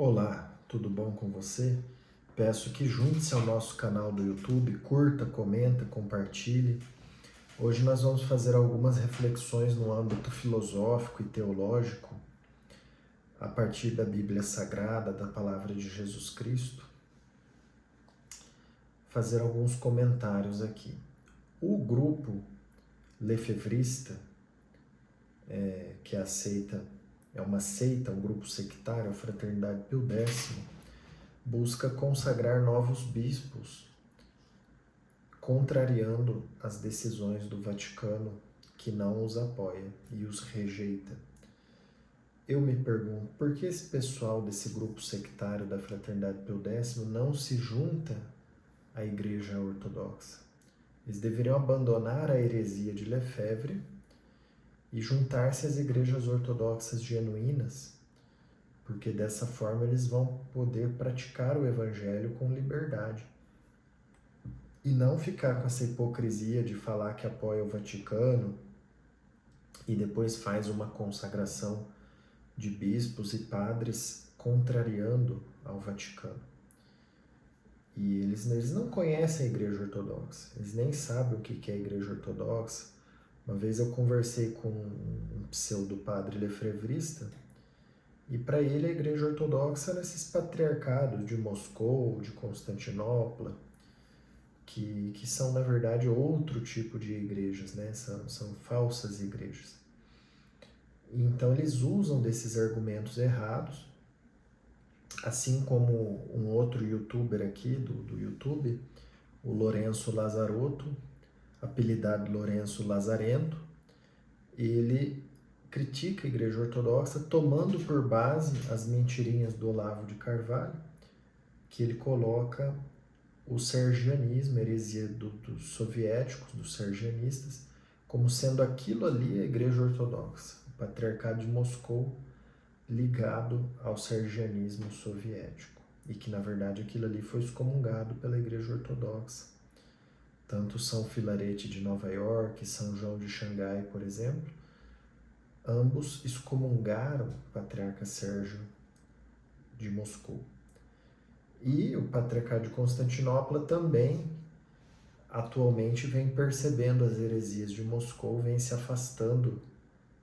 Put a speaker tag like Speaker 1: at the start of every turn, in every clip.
Speaker 1: Olá, tudo bom com você? Peço que junte-se ao nosso canal do YouTube, curta, comenta, compartilhe. Hoje nós vamos fazer algumas reflexões no âmbito filosófico e teológico, a partir da Bíblia Sagrada, da Palavra de Jesus Cristo. Fazer alguns comentários aqui. O grupo lefevrista, que é uma seita, um grupo sectário, a Fraternidade Pio X, busca consagrar novos bispos, contrariando as decisões do Vaticano, que não os apoia e os rejeita. Eu me pergunto, por que esse pessoal desse grupo sectário da Fraternidade Pio X não se junta à Igreja Ortodoxa? Eles deveriam abandonar a heresia de Lefebvre e juntar-se às igrejas ortodoxas genuínas, porque dessa forma eles vão poder praticar o Evangelho com liberdade. E não ficar com essa hipocrisia de falar que apoia o Vaticano e depois faz uma consagração de bispos e padres contrariando ao Vaticano. E eles não conhecem a Igreja Ortodoxa, eles nem sabem o que é a Igreja Ortodoxa. Uma vez eu conversei com um pseudo-padre lefevrista e para ele a Igreja Ortodoxa era esses patriarcados de Moscou, de Constantinopla, que são, na verdade, outro tipo de igrejas, né? São falsas igrejas. Então, eles usam desses argumentos errados, assim como um outro youtuber aqui do YouTube, o Lourenço Lazarotto, apelidado Lourenço Lazarento, ele critica a Igreja Ortodoxa tomando por base as mentirinhas do Olavo de Carvalho, que ele coloca o sergianismo, a heresia dos soviéticos, dos sergianistas, como sendo aquilo ali a Igreja Ortodoxa, o Patriarcado de Moscou ligado ao sergianismo soviético, e que na verdade aquilo ali foi excomungado pela Igreja Ortodoxa. Tanto São Filarete de Nova York, São João de Xangai, por exemplo, ambos excomungaram o Patriarca Sérgio de Moscou. E o Patriarcado de Constantinopla também atualmente vem percebendo as heresias de Moscou, vem se afastando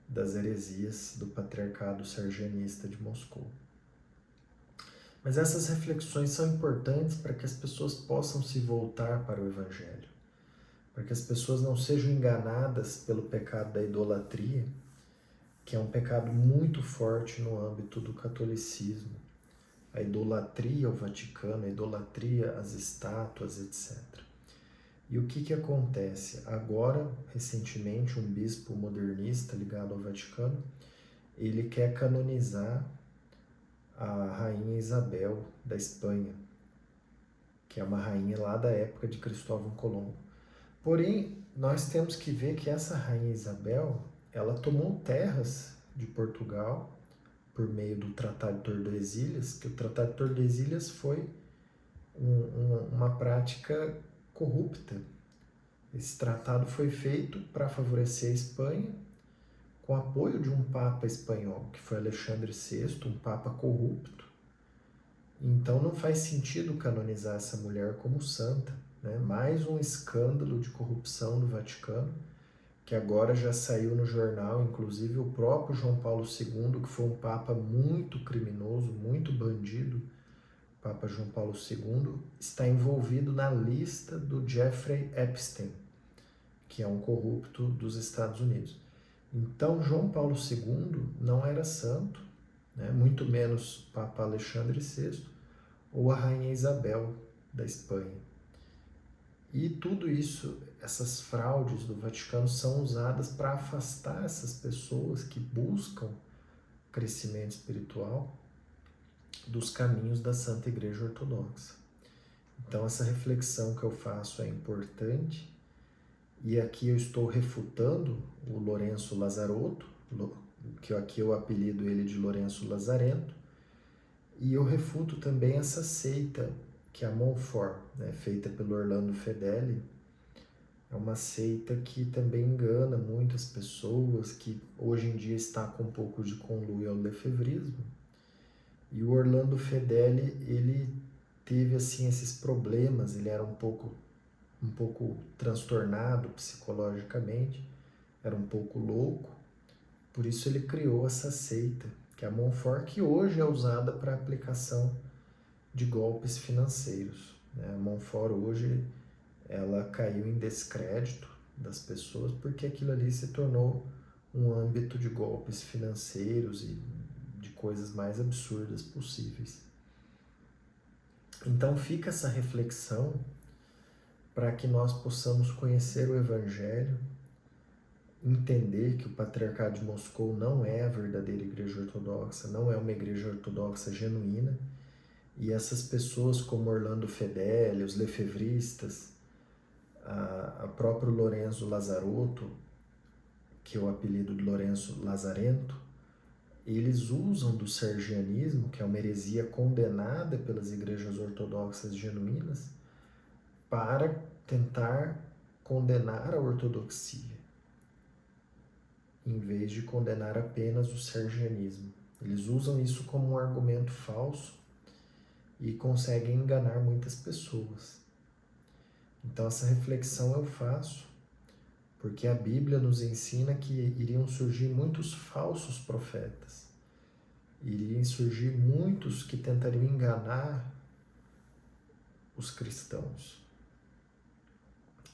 Speaker 1: das heresias do Patriarcado Sergianista de Moscou. Mas essas reflexões são importantes para que as pessoas possam se voltar para o Evangelho, para que as pessoas não sejam enganadas pelo pecado da idolatria, que é um pecado muito forte no âmbito do catolicismo. A idolatria ao Vaticano, a idolatria às estátuas, etc. E o que acontece? Agora, recentemente, um bispo modernista ligado ao Vaticano, ele quer canonizar a rainha Isabel da Espanha, que é uma rainha lá da época de Cristóvão Colombo. Porém, nós temos que ver que essa rainha Isabel, ela tomou terras de Portugal por meio do Tratado de Tordesilhas, que o Tratado de Tordesilhas foi uma prática corrupta. Esse tratado foi feito para favorecer a Espanha, com apoio de um papa espanhol, que foi Alexandre VI, um papa corrupto. Então não faz sentido canonizar essa mulher como santa, né? Mais um escândalo de corrupção do Vaticano, que agora já saiu no jornal, inclusive o próprio João Paulo II, que foi um papa muito criminoso, muito bandido, Papa João Paulo II, está envolvido na lista do Jeffrey Epstein, que é um corrupto dos Estados Unidos. Então, João Paulo II não era santo, né? Muito menos Papa Alexandre VI ou a Rainha Isabel da Espanha. E tudo isso, essas fraudes do Vaticano são usadas para afastar essas pessoas que buscam crescimento espiritual dos caminhos da Santa Igreja Ortodoxa. Então essa reflexão que eu faço é importante, e aqui eu estou refutando o Lourenço Lazarotto, que aqui eu apelido ele de Lourenço Lazarento, e eu refuto também essa seita que é a Montfort, né, feita pelo Orlando Fedeli. É uma seita que também engana muitas pessoas, que hoje em dia está com um pouco de conluio ao lefebvrismo, E o Orlando Fedeli, ele teve assim esses problemas, ele era um pouco transtornado psicologicamente, era um pouco louco, por isso ele criou essa seita, que é a Monfort, que hoje é usada para aplicação de golpes financeiros. A Monfort hoje ela caiu em descrédito das pessoas porque aquilo ali se tornou um âmbito de golpes financeiros e de coisas mais absurdas possíveis. Então fica essa reflexão para que nós possamos conhecer o Evangelho, entender que o Patriarcado de Moscou não é a verdadeira Igreja Ortodoxa, não é uma Igreja Ortodoxa genuína, e essas pessoas como Orlando Fedeli, os lefevristas, a próprio Lorenzo Lazarotto, que é o apelido de Lourenço Lazarento, eles usam do sergianismo, que é uma heresia condenada pelas igrejas ortodoxas genuínas, para tentar condenar a ortodoxia, em vez de condenar apenas o sergianismo. Eles usam isso como um argumento falso e conseguem enganar muitas pessoas. Então essa reflexão eu faço porque a Bíblia nos ensina que iriam surgir muitos falsos profetas. Iriam surgir muitos que tentariam enganar os cristãos.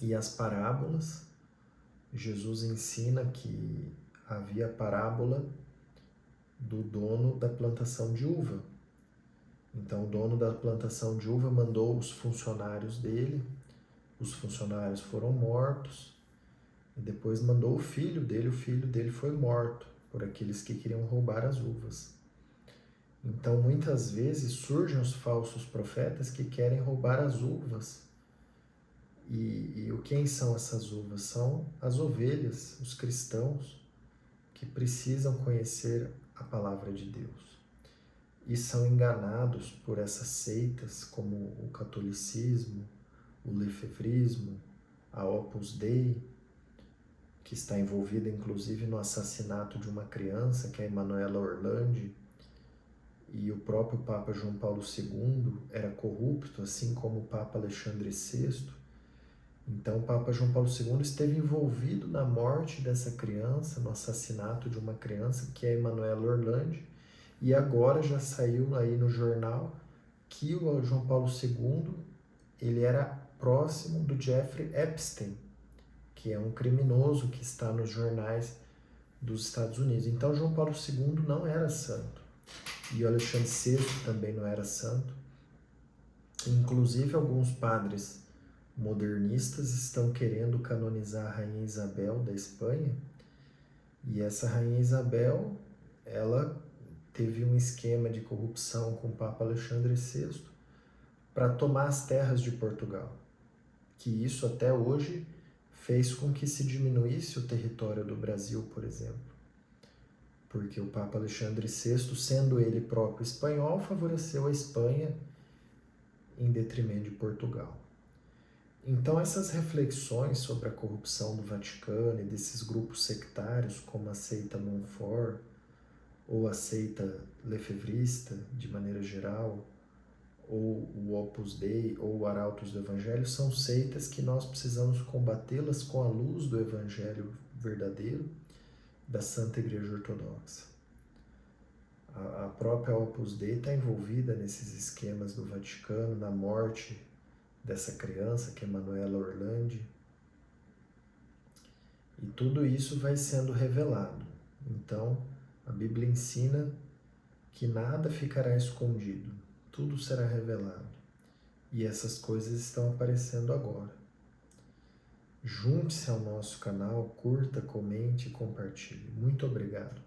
Speaker 1: E as parábolas, Jesus ensina que havia a parábola do dono da plantação de uva. Então o dono da plantação de uva mandou os funcionários dele, os funcionários foram mortos, e depois mandou o filho dele foi morto por aqueles que queriam roubar as uvas. Então muitas vezes surgem os falsos profetas que querem roubar as uvas. E quem são essas uvas? São as ovelhas, os cristãos, que precisam conhecer a palavra de Deus. E são enganados por essas seitas como o catolicismo, o lefevrismo, a Opus Dei, que está envolvida inclusive no assassinato de uma criança, que é a Emanuela Orlandi, e o próprio Papa João Paulo II era corrupto, assim como o Papa Alexandre VI. Então o Papa João Paulo II esteve envolvido na morte dessa criança, no assassinato de uma criança, que é a Emanuela Orlandi, e agora já saiu aí no jornal que o João Paulo II ele era próximo do Jeffrey Epstein, que é um criminoso que está nos jornais dos Estados Unidos. Então João Paulo II não era santo. E o Alexandre VI também não era santo. Inclusive alguns padres modernistas estão querendo canonizar a Rainha Isabel da Espanha. E essa Rainha Isabel, ela teve um esquema de corrupção com o Papa Alexandre VI para tomar as terras de Portugal. Que isso até hoje fez com que se diminuísse o território do Brasil, por exemplo. Porque o Papa Alexandre VI, sendo ele próprio espanhol, favoreceu a Espanha em detrimento de Portugal. Então essas reflexões sobre a corrupção do Vaticano e desses grupos sectários, como a seita Monfort, ou a seita lefevrista, de maneira geral, ou o Opus Dei, ou o Arautos do Evangelho, são seitas que nós precisamos combatê-las com a luz do Evangelho verdadeiro da Santa Igreja Ortodoxa. A própria Opus Dei está envolvida nesses esquemas do Vaticano, na morte dessa criança, que é Emanuela Orlandi. E tudo isso vai sendo revelado. Então, a Bíblia ensina que nada ficará escondido, tudo será revelado. E essas coisas estão aparecendo agora. Junte-se ao nosso canal, curta, comente e compartilhe. Muito obrigado.